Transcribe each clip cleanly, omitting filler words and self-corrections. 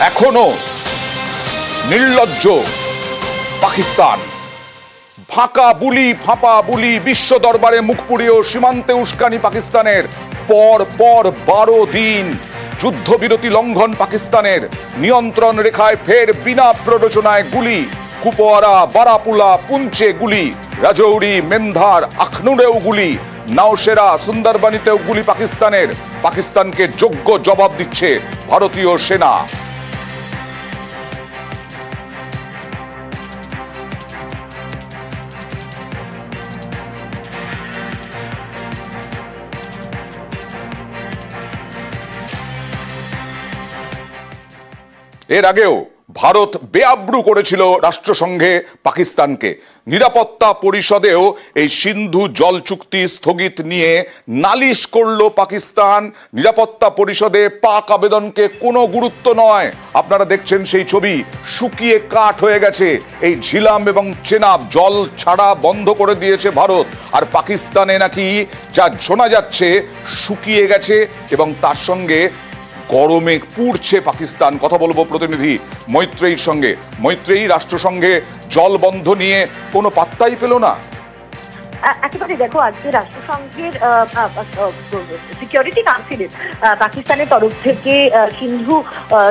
এখনো নির্লজ্জ পাকিস্তান। ফাঁকা বুলি বিশ্ব দরবারে মুখ পুড়িয়েও সীমান্তে উস্কানি পাকিস্তানের। পর 12 দিন যুদ্ধবিরতি লঙ্ঘন পাকিস্তানের। নিয়ন্ত্রণ রেখায় ফের বিনা প্ররোচনায় গুলি। কুপওয়ারা, বারাপুলা, পুঞ্চে গুলি। রাজৌরি, মেন্ধার, আখনুরেও গুলি। নাওশেরা, সুন্দরবনীতেও গুলি পাকিস্তানের। পাকিস্তানকে যোগ্য জবাব দিচ্ছে ভারতীয় সেনা। এর আগেও ভারত বেআব্রু করেছিল রাষ্ট্রসংঘে পাকিস্তানকে। নিরাপত্তা পরিষদেও এই সিন্ধু জল চুক্তি স্থগিত নিয়ে নালিশ করলো পাকিস্তান। নিরাপত্তা পরিষদে পাক আবেদনকে কোনো গুরুত্ব নয়। আপনারা দেখছেন সেই ছবি, শুকিয়ে কাঠ হয়ে গেছে এই ঝিলাম এবং চেনাব। জল ছাড়া বন্ধ করে দিয়েছে ভারত। আর পাকিস্তানে নাকি যা শোনা যাচ্ছে শুকিয়ে গেছে এবং তার সঙ্গে গরমে পুড়ছে পাকিস্তান। কথা বলবো প্রতিনিধি মৈত্রেয়ীর সঙ্গে। মৈত্রেয়ী, রাষ্ট্রসংঘে জল বন্ধ নিয়ে কোনো পাত্তাই পেল না। একেবারে দেখো, আজকে রাষ্ট্রসংঘের সিকিউরিটি কাউন্সিলের পাকিস্তানের তরফ থেকে সিন্ধু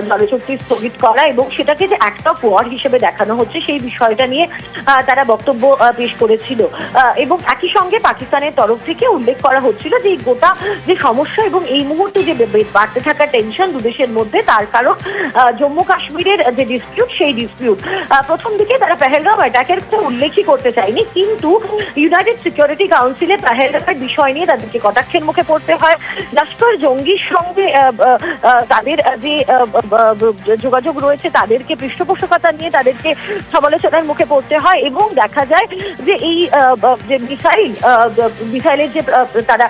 জলচুক্তি স্থগিত করা এবং সেটাকে যে একটা ওয়ার হিসেবে দেখানো হচ্ছে সেই বিষয়টা নিয়ে তারা বক্তব্য পেশ করেছিল। এবং একই সঙ্গে পাকিস্তানের তরফ থেকে উল্লেখ করা হচ্ছিল যে এই গোটা যে সমস্যা এবং এই মুহূর্তে যে বাড়তে থাকা টেনশন দুদেশের মধ্যে, তার কারণ জম্মু কাশ্মীরের যে ডিসপিউট, সেই ডিসপিউট। প্রথম দিকে তারা পেহেলগাঁও অ্যাটাকের উল্লেখই করতে চায়নি, কিন্তু ইউনাইটেড সিকিউরিটি কাউন্সিলে পেহেলগাঁওয়ের বিষয় নিয়ে তাদেরকে কটাক্ষের মুখে পড়তে হয়। লস্কর জঙ্গির সঙ্গে তাদের যে যোগাযোগ রয়েছে তাদেরকে পৃষ্ঠপোষকতা নিয়ে তাদেরকে সমালোচনার মুখে পড়তে হয় এবং দেখা যায় যে এই যে মিসাইলের যে তারা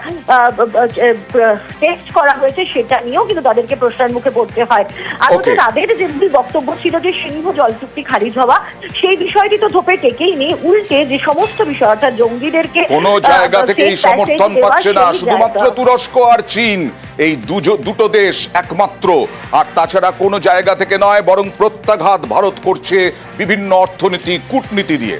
টেস্ট করা হয়েছে সেটা নিয়েও কিন্তু তাদেরকে প্রশ্নের মুখে পড়তে হয়। আর তাদের যে বক্তব্য ছিল যে সিন্ধু জল চুক্তি খারিজ হওয়া, সেই বিষয়টি তো ধোপে টেকেই নেই। উল্টে যে সমস্ত বিষয় অর্থাৎ জঙ্গিদেরকে কোনো জায়গা থেকেই সমর্থন পাচ্ছে না, শুধুমাত্র তুরস্ক আর চীন, এই দুটো দেশ একমাত্র। আর তাছাড়া কোনো জায়গা থেকে নয়, বরং প্রত্যাঘাত ভারত করছে বিভিন্ন অর্থনীতি, কূটনীতি দিয়ে।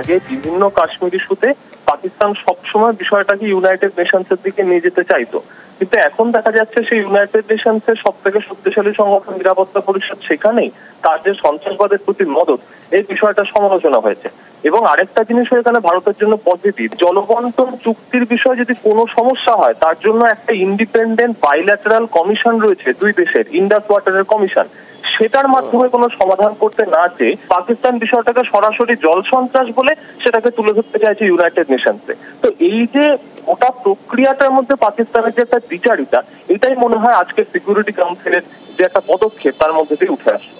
আগে বিভিন্ন কাশ্মীর ইস্যুতে পাকিস্তান সবসময় বিষয়টাকে ইউনাইটেড নেশনসের দিকে নিয়ে যেতে চাইতো, কিন্তু এখন দেখা যাচ্ছে সেই ইউনাইটেড নেশনসের সব থেকে শক্তিশালী সংগঠন নিরাপত্তা পরিষদ, সেখানেই তার যে সন্ত্রাসবাদের প্রতি মদত, এই বিষয়টা সমালোচনা হয়েছে। এবং আরেকটা জিনিস এখানে ভারতের জন্য পজিটিভ, জলবন্টন চুক্তির বিষয়ে যদি কোনো সমস্যা হয় তার জন্য একটা ইন্ডিপেন্ডেন্ট বাইল্যাটারাল কমিশন রয়েছে দুই দেশের, ইন্ডাস ওয়াটারের কমিশন। সেটার মাধ্যমে কোনো সমাধান করতে না চেয়ে পাকিস্তান বিষয়টাকে সরাসরি জল সন্ত্রাস বলে সেটাকে তুলে ধরতে চাইছে ইউনাইটেড নেশনসে। তো এই যে গোটা প্রক্রিয়াটার মধ্যে পাকিস্তানের যে একটা বিচারিতা, এটাই মনে হয় আজকে সিকিউরিটি কাউন্সিলের যে একটা পদক্ষেপ তার মধ্যে দিয়ে উঠে আসে।